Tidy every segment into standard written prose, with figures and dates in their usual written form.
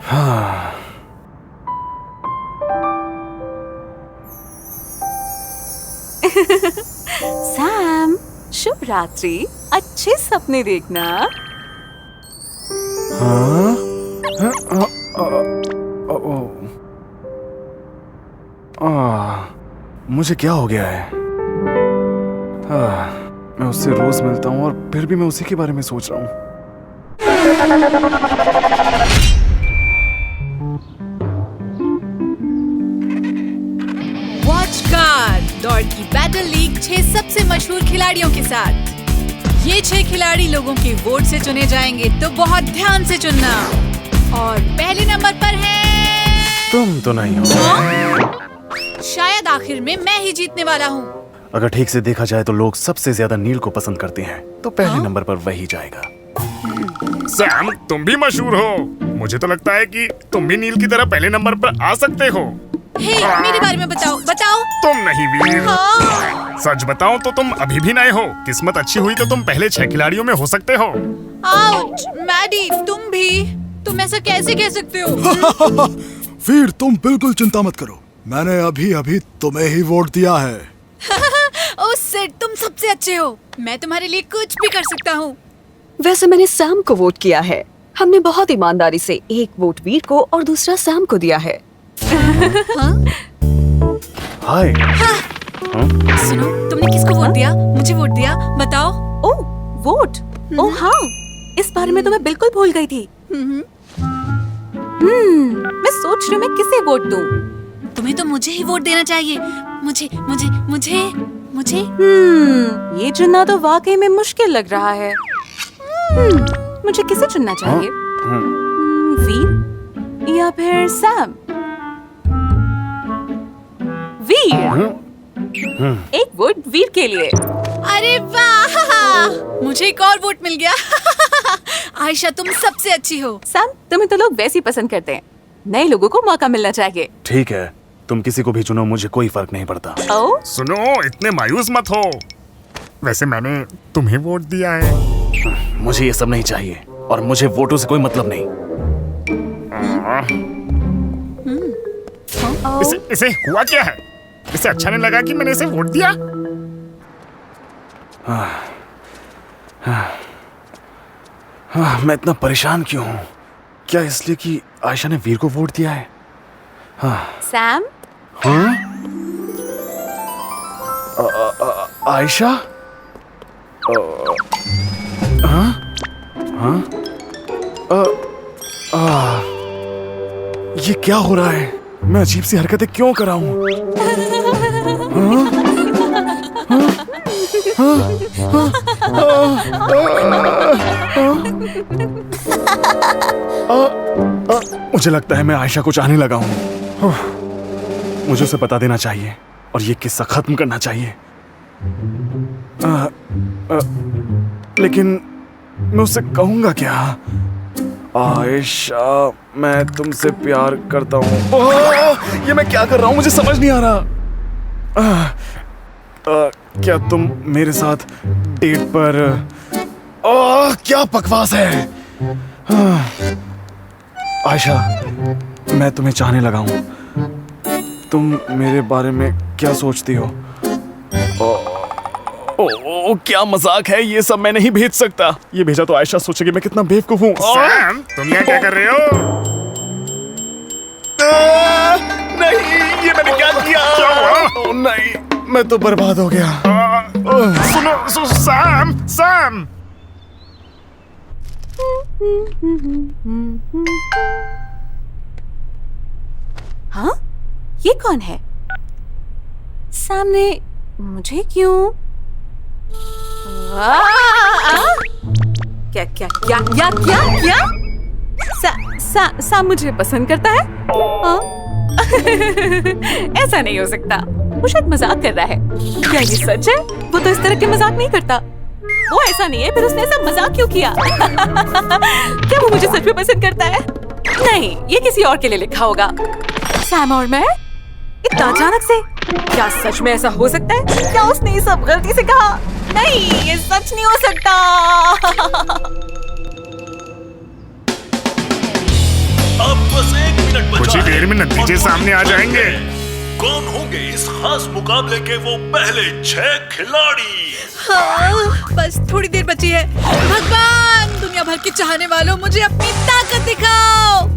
हाँ। सैम, शुभ रात्रि, अच्छे सपने देखना। हाँ? मुझे क्या हो गया है? मैं उससे रोज मिलता हूँ और फिर भी मैं उसी के बारे में सोच रहा हूँ। वॉच कार दौड़ की बैटल लीग 6 सबसे मशहूर खिलाड़ियों के साथ। ये 6 खिलाड़ी लोगों के वोट से चुने जाएंगे, तो बहुत ध्यान से चुनना। और पहले नंबर पर है तुम तो नहीं हो। शायद आखिर में मैं ही जीतने वाला हूँ। अगर ठीक से देखा जाए तो लोग सबसे ज्यादा नील को पसंद करते हैं, तो पहले नंबर पर वही जाएगा। सैम, तुम भी मशहूर हो। मुझे तो लगता है कि तुम भी नील की तरह पहले नंबर पर आ सकते हो। हे, मेरे बारे में बताओ। तुम नहीं वीर। हाँ। सच बताऊं तो तुम अभी भी नए हो। किस्मत अच्छी हुई तो तुम पहले 6 खिलाड़ियों में हो सकते हो। आउच, मैडी, तुम ऐसा कैसे कह सकते हो? फिर तुम बिल्कुल चिंता मत करो, मैंने अभी तुम्हें ही वोट दिया है। ओह सिड, तुम सबसे अच्छे हो। मैं तुम्हारे लिए कुछ भी कर सकता हूँ। वैसे मैंने सैम को वोट किया है। हमने बहुत ईमानदारी से एक वोट वीर को और दूसरा सैम को दिया है। हाय। सुनो, तुमने किसको वोट दिया? मुझे वोट दिया, बताओ। ओह, वोट। ओह हाँ, इस बारे में तो मैं बिल्कुल भूल गई थी। मैं सोच रही हूँ मैं किसे वोट दूँ। तुम्हें तो मुझे ही वोट देना चाहिए। मुझे। ये चुनना तो वाकई में मुश्किल लग रहा है। मुझे किसे चुनना चाहिए? वीर या फिर सैम? वीर। एक वोट वीर के लिए। अरे वाह, मुझे एक और वोट मिल गया। आयशा, तुम सबसे अच्छी हो। सैम, तुम्हें तो लोग वैसे ही पसंद करते हैं। नए लोगों को मौका मिलना चाहिए। ठीक है, तुम किसी को भी चुनो, मुझे कोई फर्क नहीं पड़ता। ओह, सुनो, इतने मायूस मत हो। वैसे मैंने तुम्हें वोट दिया है। मुझे ये सब नहीं चाहिए और मुझे वोटों से कोई मतलब नहीं। इसे हुआ क्या है? इसे अच्छा नहीं लगा कि मैंने इसे वोट दिया? मैं इतना परेशान क्यों हूँ? क्या इसलिए कि आयशा ने वीर को वोट दिया है? सैम। आयशा? ये क्या हो रहा है? मैं अजीब सी हरकतें क्यों कर रहा हूँ? मुझे लगता है मैं आयशा को चाहने लगा हूँ। मुझे उसे बता देना चाहिए और ये किस्सा खत्म करना चाहिए। लेकिन मैं उससे कहूँगा क्या? आयशा, मैं तुमसे प्यार करता हूँ। ये मैं क्या कर रहा हूँ? मुझे समझ नहीं आ रहा। क्या तुम मेरे साथ डेट पर? क्या बकवास है। आयशा, मैं तुम्हें चाहने लगा हूँ। तुम मेरे बारे में क्या सोचती हो? क्या मजाक है ये सब? मैं नहीं भेज सकता। ये भेजा तो आयशा सोचेगी मैं कितना बेवकूफ हूँ। सैम, तुम यहाँ क्या कर रहे हो? नहीं, ये मैंने क्या किया? क्या हुआ? नहीं, मैं तो बर्बाद हो गया। सुनो, सैम। हाँ, ये कौन है? सामने मुझे क्यों? क्या? सा मुझे पसंद करता है? ऐसा नहीं हो सकता। वो शायद मजाक कर रहा है। क्या ये सच है? वो तो इस तरह के मजाक नहीं करता। वो ऐसा नहीं है, फिर उसने ऐसा मजाक क्यों किया? क्या वो मुझे सच में पसंद करता है? नहीं, ये किसी और के लिए लिखा होगा। सैम और मैं? इतना अचानक से? क्या सच में ऐसा हो सकता है? क्या उसने ये सब गलती से कहा? नहीं, ये सच नहीं हो सकता। अब मिनट बचा कुछ ही है देर में नतीजे और सामने आ जाएंगे। कौन होंगे इस खास मुकाबले के वो पहले 6 खिलाड़ी? हाँ, बस थोड़ी देर बची है। भगवान, दुनिया भर के चाहने वालों, मुझे अपनी ताकत दिखाओ।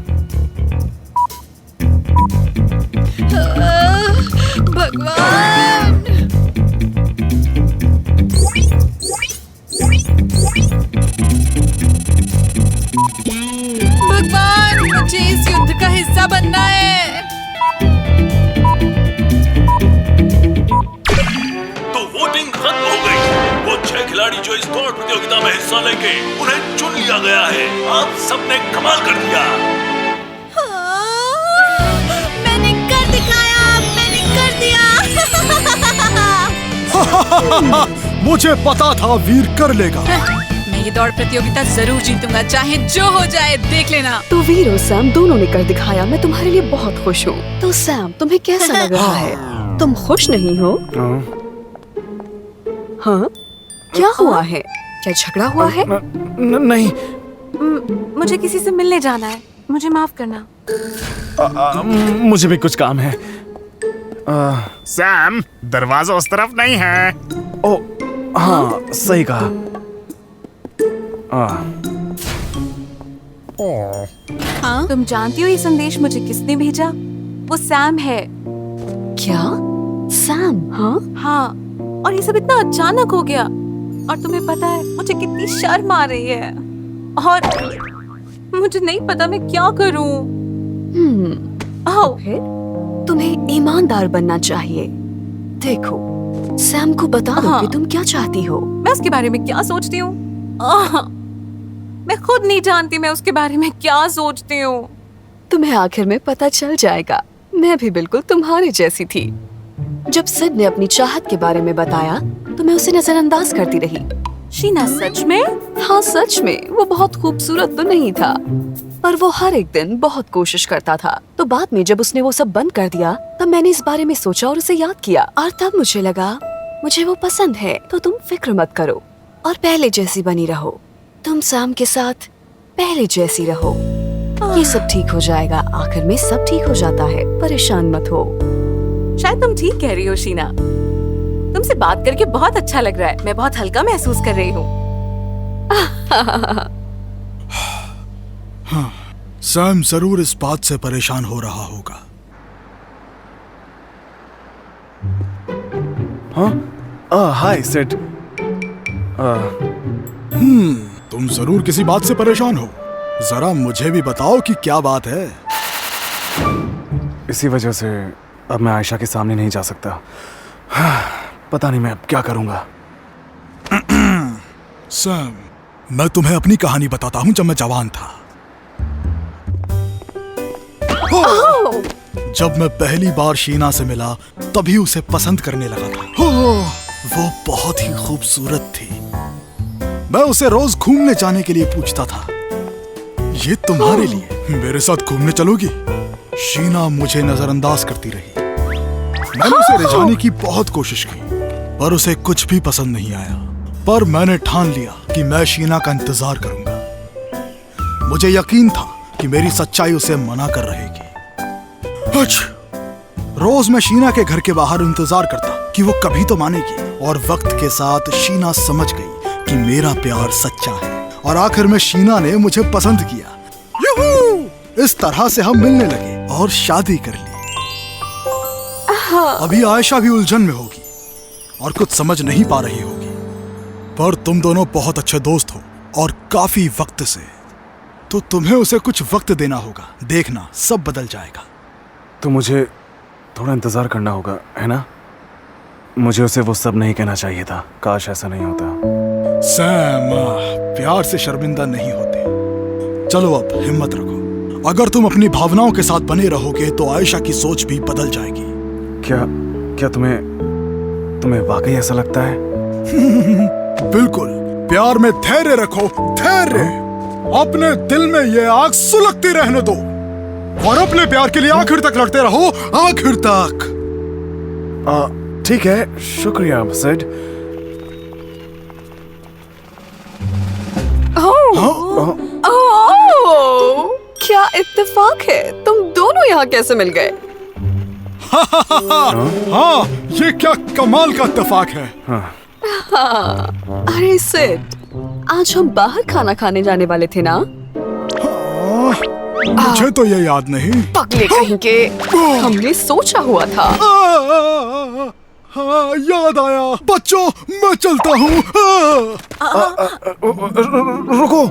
भगवान, भगवान, मुझे इस युद्ध का हिस्सा बनना है। तो वोटिंग खत्म हो गई। वो 6 खिलाड़ी जो इस दौड़ प्रतियोगिता में हिस्सा लेंगे उन्हें चुन लिया गया है। आप सबने कमाल कर दिया। मैंने कर दिखाया, मैंने कर दिया। मुझे पता था वीर कर लेगा। मैं ये दौड़ प्रतियोगिता जरूर जीतूंगा, चाहे जो हो जाए, देख लेना। तो वीर और सैम दोनों ने कर दिखाया। मैं तुम्हारे लिए बहुत खुश हूँ। तो सैम, तुम्हें कैसा लग रहा है? तुम खुश नहीं हो? हाँ? क्या हुआ है? क्या झगड़ा हुआ है? नहीं। मुझे किसी से मिलने जाना है, मुझे माफ करना। मुझे भी कुछ काम है। सैम, दरवाजा उस तरफ नहीं है। ओ, हाँ, सही कहा। हाँ? तुम जानती हो ये संदेश मुझे किसने भेजा? वो सैम है। क्या? सैम? हाँ? हाँ, और ये सब इतना अचानक हो गया। और तुम्हें पता है मुझे कितनी शर्म आ रही है और मुझे नहीं पता मैं क्या करूं। आओ। फिर तुम्हें ईमानदार बनना चाहिए। देखो, सैम को बता दो हाँ। कि तुम क्या चाहती हो। मैं उसके बारे में क्या सोचती हूँ? मैं खुद नहीं जानती मैं उसके बारे में क्या सोचती हूँ। तुम्हें आखिर में पता चल जाएगा। मैं भी बिल्कुल तुम्हारे जैसी थी। जब सिड ने अपनी चाहत के बारे में बताया तो मैं उसे नजरअंदाज करती रही। शीना, सच में? हाँ, सच में। वो बहुत खूबसूरत तो नहीं था, पर वो हर एक दिन बहुत कोशिश करता था। तो बाद में जब उसने वो सब बंद कर दिया तब मैंने इस बारे में सोचा और उसे याद किया। और तब मुझे लगा मुझे वो पसंद है। तो तुम फिक्र मत करो और पहले जैसी बनी रहो। तुम सैम के साथ पहले जैसी रहो। ये सब ठीक हो जाएगा। आखिर में सब ठीक हो जाता है। परेशान मत हो। शायद तुम ठीक कह रही हो शीना। तुमसे बात करके बहुत अच्छा लग रहा है। मैं बहुत हल्का महसूस कर रही हूँ। सैम जरूर इस बात से परेशान हो रहा होगा। हाँ? हाय सिड। तुम जरूर किसी बात से परेशान हो। जरा मुझे भी बताओ कि क्या बात है। इसी वजह से अब मैं आयशा के सामने नहीं जा सकता। पता नहीं मैं अब क्या करूंगा। सैम, मैं तुम्हें अपनी कहानी बताता हूँ जब मैं जवान था। जब मैं पहली बार शीना से मिला तभी उसे पसंद करने लगा था। वो बहुत ही खूबसूरत थी। मैं उसे रोज घूमने जाने के लिए पूछता था, ये तुम्हारे लिए, मेरे साथ घूमने चलोगी? शीना मुझे नजरअंदाज करती रही। मैंने उसे रिझाने की बहुत कोशिश की पर उसे कुछ भी पसंद नहीं आया। पर मैंने ठान लिया कि मैं शीना का इंतजार करूंगा। मुझे यकीन था कि मेरी सच्चाई उसे मना कर रहेगी। रोज मैं शीना के घर के बाहर इंतजार करता कि वो कभी तो मानेगी। और वक्त के साथ शीना समझ गई कि मेरा प्यार सच्चा है और आखिर में शीना ने मुझे पसंद किया। यूहू! इस तरह से हम मिलने लगे और शादी कर ली। अभी आयशा भी उलझन में होगी और कुछ समझ नहीं पा रही होगी। पर तुम दोनों बहुत अच्छे दोस्त हो और काफी वक्त से, तो तुम्हें उसे कुछ वक्त देना होगा। देखना सब बदल जाएगा। तो मुझे थोड़ा इंतजार करना होगा, है ना? मुझे उसे वो सब नहीं कहना चाहिए था। काश ऐसा नहीं होता। सैम, प्यार से शर्मिंदा नहीं होते। चलो अब हिम्मत रखो। अगर तुम अपनी भावनाओं के साथ बने रहोगे तो आयशा की सोच भी बदल जाएगी। क्या तुम्हें वाकई ऐसा लगता है? बिल्कुल। प्यार में धैर्य रखो, धैर्य। अपने दिल में ये आग सुलगती रहने दो और अपने प्यार के लिए आखिर तक लड़ते रहो, आखिर तक। ठीक है, शुक्रिया सिड। क्या इत्तेफाक है। तुम दोनों यहाँ कैसे मिल गए? हाँ, ये क्या कमाल का इत्तेफाक है। अरे सिड, आज हम बाहर खाना खाने जाने वाले थे ना? मुझे तो ये याद नहीं। पगले कहीं के, हमने सोचा हुआ था। हाँ, याद आया। बच्चों, मैं चलता हूँ। रुको।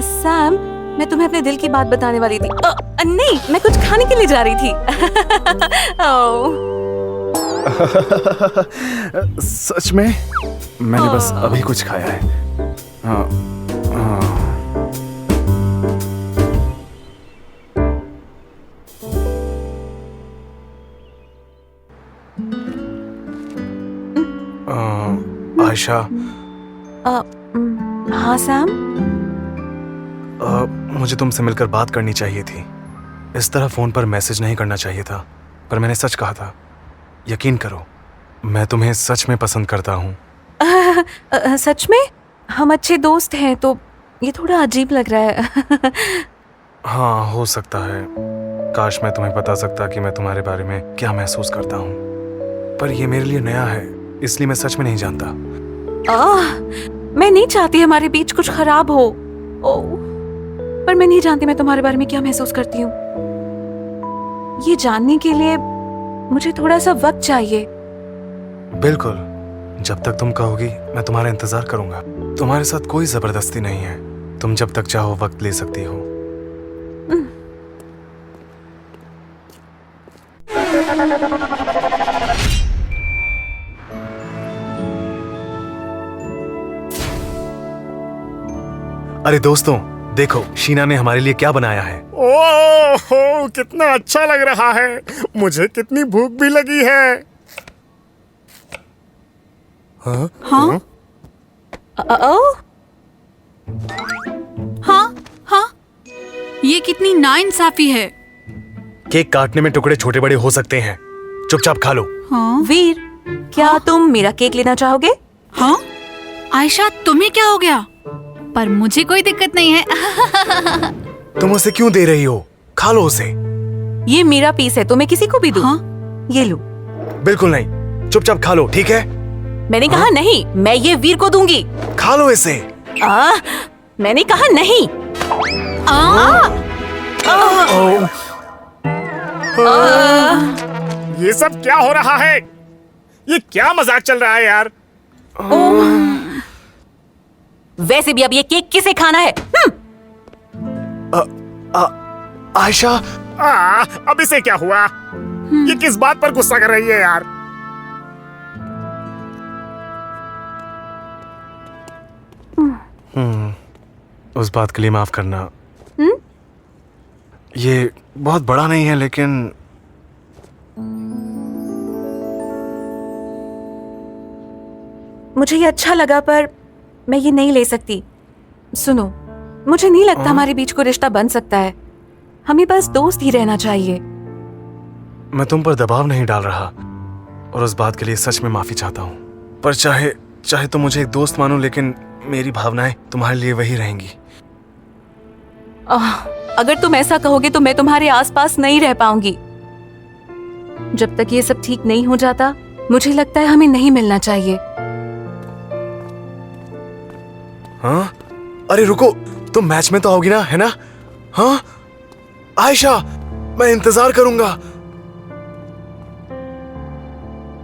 सैम, मैं तुम्हें अपने दिल की बात बताने वाली थी। नहीं, मैं कुछ खाने के लिए जा रही थी। सच में मैंने बस अभी कुछ खाया है। हाँ, हाँ। आयशा, हाँ सैम। मुझे तुमसे मिलकर बात करनी चाहिए थी। इस तरह फोन पर मैसेज नहीं करना चाहिए था, पर मैंने सच कहा था। यकीन करो, मैं तुम्हें सच में पसंद करता हूँ। सच में? हम अच्छे दोस्त हैं, तो ये थोड़ा अजीब लग रहा है। हाँ, हो सकता है। काश मैं तुम्हें बता सकता कि मैं तुम्हारे बारे में क्या महसूस करता हूँ, पर ये मेरे लिए नया है, इसलिए मैं सच में नहीं जानता। मैं नहीं चाहती हमारे बीच कुछ खराब हो। पर मैं नहीं जानती मैं तुम्हारे बारे में क्या महसूस करती हूँ। ये जानने के लिए मुझे थोड़ा सा वक्त चाहिए। बिल्कुल, जब तक तुम कहोगी मैं तुम्हारा इंतजार करूंगा। तुम्हारे साथ कोई जबरदस्ती नहीं है, तुम जब तक चाहो वक्त ले सकती हो। अरे दोस्तों, देखो शीना ने हमारे लिए क्या बनाया है। ओह, कितना अच्छा लग रहा है। मुझे कितनी भूख भी लगी है। हाँ हाँ, ये कितनी नाइंसाफी है। केक काटने में टुकड़े छोटे बड़े हो सकते हैं, चुपचाप खा लो। हाँ वीर, क्या तुम मेरा केक लेना चाहोगे? हाँ, आयशा तुम्हें क्या हो गया? पर मुझे कोई दिक्कत नहीं है। तुम उसे क्यों दे रही हो? खा लो उसे। ये मेरा पीस है, तो मैं किसी को भी दूं? हाँ? ये लो। बिल्कुल नहीं, चुपचाप खा लो, ठीक है? मैंने कहा नहीं, मैं ये वीर को दूंगी। खा लो इसे। मैंने कहा नहीं। ये सब क्या हो रहा है? ये क्या मजाक चल रहा है यार? वैसे भी अब ये केक किसे खाना है? आयशा, अब इसे क्या हुआ? ये किस बात पर गुस्सा कर रही है यार? उस बात के लिए माफ करना। ये बहुत बड़ा नहीं है, लेकिन मुझे ये अच्छा लगा, पर मैं ये नहीं ले सकती। सुनो, मुझे नहीं लगता हमारे बीच कोई रिश्ता बन सकता है। हमें बस दोस्त ही रहना चाहिए। मैं तुम पर दबाव नहीं डाल रहा, और उस बात के लिए सच में माफी चाहता हूँ। पर चाहे तुम मुझे एक दोस्त मानो, लेकिन मेरी भावनाएं तुम्हारे लिए वही रहेंगी। अगर तुम ऐसा कहोगे तो मैं तुम्हारे आसपास नहीं रह पाऊंगी। जब तक ये सब ठीक नहीं हो जाता, मुझे लगता है हमें नहीं मिलना चाहिए। हाँ? अरे रुको, तुम मैच में तो आओगी ना, है ना? हाँ? आयशा, मैं इंतजार करूंगा।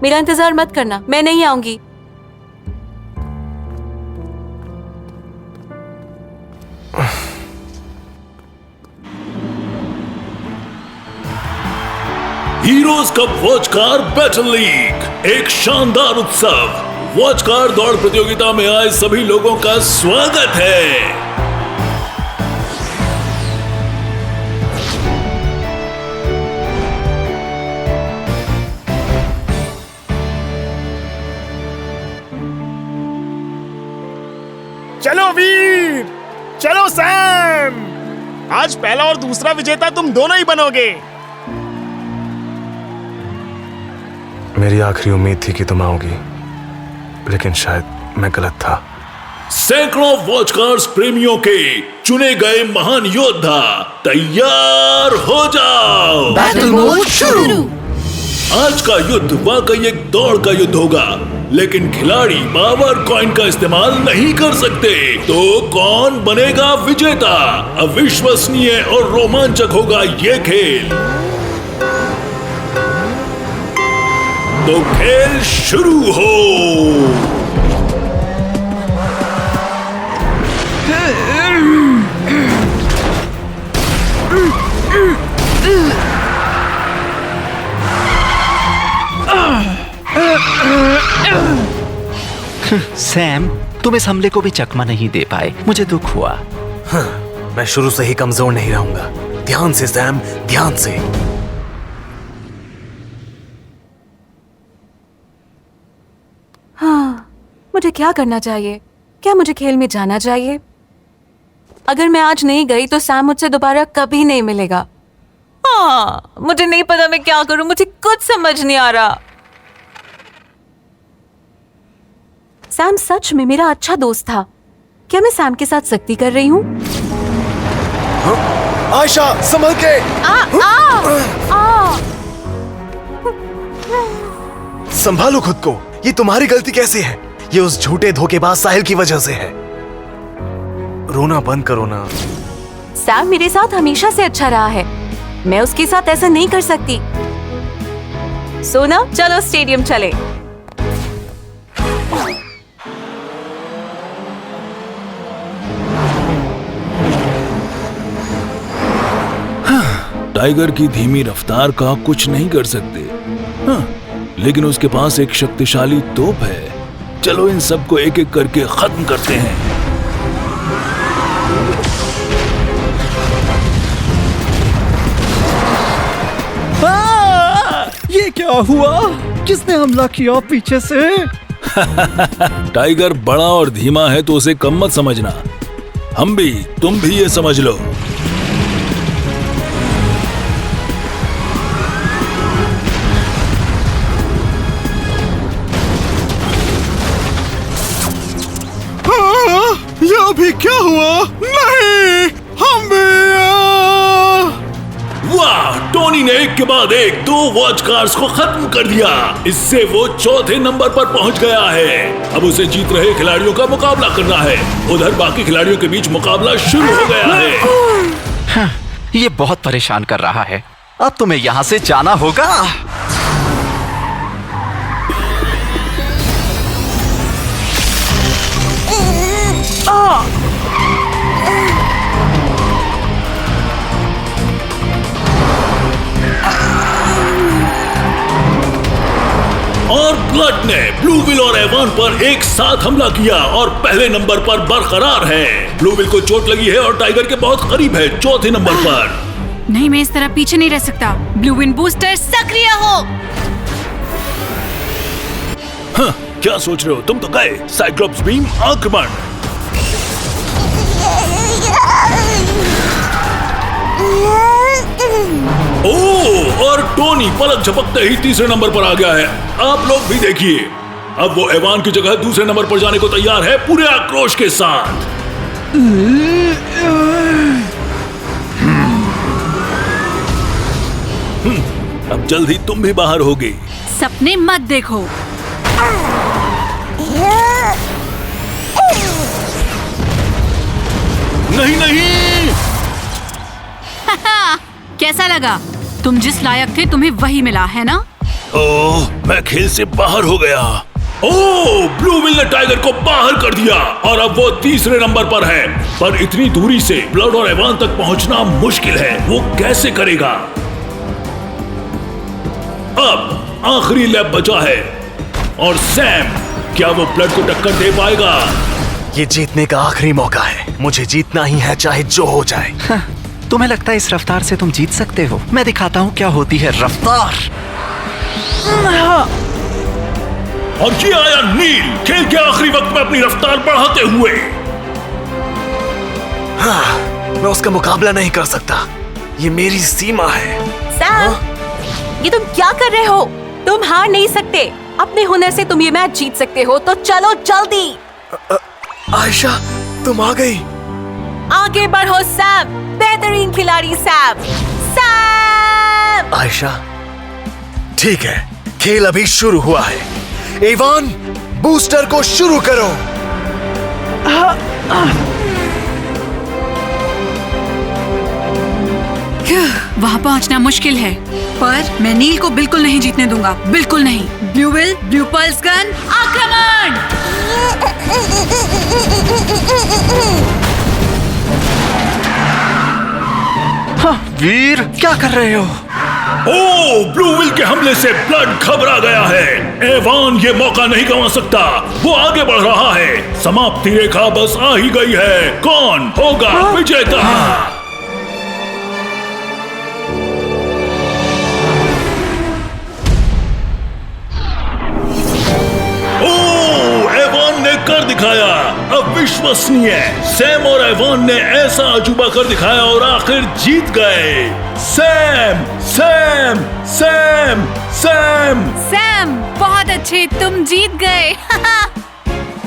मेरा इंतजार मत करना, मैं नहीं आऊंगी। Heroes cup watch car battle league, एक शानदार उत्सव। वॉच कार दौड़ प्रतियोगिता में आए सभी लोगों का स्वागत है। चलो वीर, चलो सैम। आज पहला और दूसरा विजेता तुम दोनों ही बनोगे। मेरी आखिरी उम्मीद थी कि तुम आओगी, लेकिन शायद मैं गलत था। सैकड़ों वॉच कार्स प्रेमियों के चुने गए महान योद्धा तैयार हो जाओ। बैटल मोड शुरू। आज का युद्ध वाकई एक दौड़ का युद्ध होगा, लेकिन खिलाड़ी पावर कॉइन का इस्तेमाल नहीं कर सकते। तो कौन बनेगा विजेता? अविश्वसनीय और रोमांचक होगा ये खेल। तो खेल शुरू हो। सैम, तुम इस हमले को भी चकमा नहीं दे पाए, मुझे दुख हुआ। मैं शुरू से ही कमजोर नहीं रहूंगा। ध्यान से सैम, ध्यान से। हाँ, मुझे क्या करना चाहिए? क्या मुझे खेल में जाना चाहिए? अगर मैं आज नहीं गई तो सैम मुझसे दोबारा कभी नहीं मिलेगा। हाँ, मुझे नहीं पता मैं क्या करूं, मुझे कुछ समझ नहीं आ रहा। सैम सच में मेरा अच्छा दोस्त था। क्या मैं सैम के साथ सख्ती कर रही हूँ? आयशा, संभल के। संभालो खुद को। ये तुम्हारी गलती कैसे है? ये उस झूठे धोखेबाज साहिल की वजह से है। रोना बंद करो ना। सैम मेरे साथ हमेशा से अच्छा रहा है। मैं उसके साथ ऐसा नहीं कर सकती। सोना, चलो स्टेडियम चले। टाइगर की धीमी रफ्तार का कुछ नहीं कर सकते, हाँ, लेकिन उसके पास एक शक्तिशाली तोप है। चलो इन सबको एक एक करके खत्म करते हैं। ये क्या हुआ? किसने हमला किया पीछे से? टाइगर बड़ा और धीमा है तो उसे कम मत समझना। तुम भी ये समझ लो। ये अभी क्या हुआ? नहीं, हम भी। वाह, टोनी ने एक के बाद एक 2 वॉच कार्स को खत्म कर दिया। इससे वो चौथे नंबर पर पहुंच गया है। अब उसे जीत रहे खिलाड़ियों का मुकाबला करना है। उधर बाकी खिलाड़ियों के बीच मुकाबला शुरू हो गया है। ये बहुत परेशान कर रहा है। अब तुम्हें यहाँ से जाना होगा। और ब्लड ने ब्लूविल और एवान पर एक साथ हमला किया और पहले नंबर पर बरकरार है। ब्लूविल को चोट लगी है और टाइगर के बहुत करीब है, चौथे नंबर पर। नहीं, मैं इस तरह पीछे नहीं रह सकता। ब्लू विंड बूस्टर सक्रिय हो। हाँ, क्या सोच रहे हो? तुम तो गए। साइक्लोप्स बीम आक्रमण। ओह, और टोनी पलक झपकते ही तीसरे नंबर पर आ गया है। आप लोग भी देखिए, अब वो एवान की जगह दूसरे नंबर पर जाने को तैयार है, पूरे आक्रोश के साथ। अब जल्द ही तुम भी बाहर होगे। सपने मत देखो। नहीं नहीं। कैसा लगा? तुम जिस लायक थे तुम्हें वही मिला है ना? ओह, मैं खेल से बाहर हो गया। ओह, ब्लूविल ने टाइगर को बाहर कर दिया और अब वो तीसरे नंबर पर है। पर इतनी दूरी से ब्लड और एवान तक पहुंचना मुश्किल है। वो कैसे करेगा? अब आखिरी लैप बचा है और सैम, क्या वो ब्लड को टक्कर दे पाएगा? ये जीतने का आखिरी मौका है। मुझे जीतना ही है, चाहे जो हो जाए। तुम्हें लगता है इस रफ्तार से तुम जीत सकते हो? मैं दिखाता हूँ क्या होती है रफ्तार। और ये आया नील, खेल के आखिरी वक्त में अपनी रफ्तार बढ़ाते हुए। हाँ, मैं उसका मुकाबला नहीं कर सकता। ये मेरी सीमा है। सैम, ये तुम क्या कर रहे हो? तुम हार नहीं सकते। अपने हुनर से तुम ये मैच जीत सकते हो, तो चलो जल्दी। आयशा, तुम आ गई। आगे बढ़ो सैम, बेहतरीन खिलाड़ी सैम। सैम! आयशा, ठीक है, खेल अभी शुरू हुआ है। इवान, बूस्टर को शुरू करो। वहाँ पहुँचना मुश्किल है, पर मैं नील को बिल्कुल नहीं जीतने दूंगा, बिल्कुल नहीं। Blue will, blue pulse gun, आक्रमण! वीर, क्या कर रहे हो? ओ, ब्लू विल के हमले से ब्लड घबरा गया है। एवान ये मौका नहीं गंवा सकता, वो आगे बढ़ रहा है। समाप्ति रेखा बस आ ही गई है। कौन होगा विजेता? एवान ने कर दिखाया, अविश्वसनीय। सैम और एवान ने ऐसा अजूबा कर दिखाया और आखिर जीत गए। Sam, Sam, Sam, Sam. Sam, बहुत अच्छे, तुम जीत गए।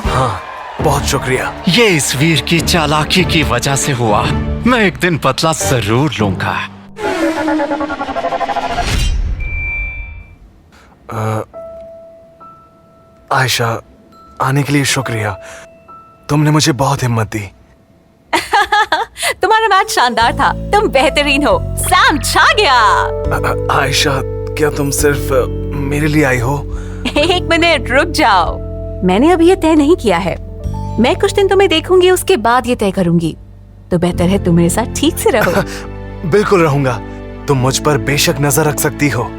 हाँ, बहुत शुक्रिया। ये इस वीर की चालाकी की वजह से हुआ। मैं एक दिन बदला जरूर लूंगा। आयशा, आने के लिए शुक्रिया। तुमने मुझे बहुत हिम्मत दी। तुम्हारा मैच शानदार था, तुम बेहतरीन हो। सैम छा गया। आयशा, क्या तुम सिर्फ मेरे लिए आई हो? एक मिनट रुक जाओ, मैंने अभी ये तय नहीं किया है। मैं कुछ दिन तुम्हें देखूंगी, उसके बाद ये तय करूंगी। तो बेहतर है तुम मेरे साथ ठीक से रहो। बिल्कुल रहूंगा। तुम मुझ पर बेशक नजर रख सकती हो।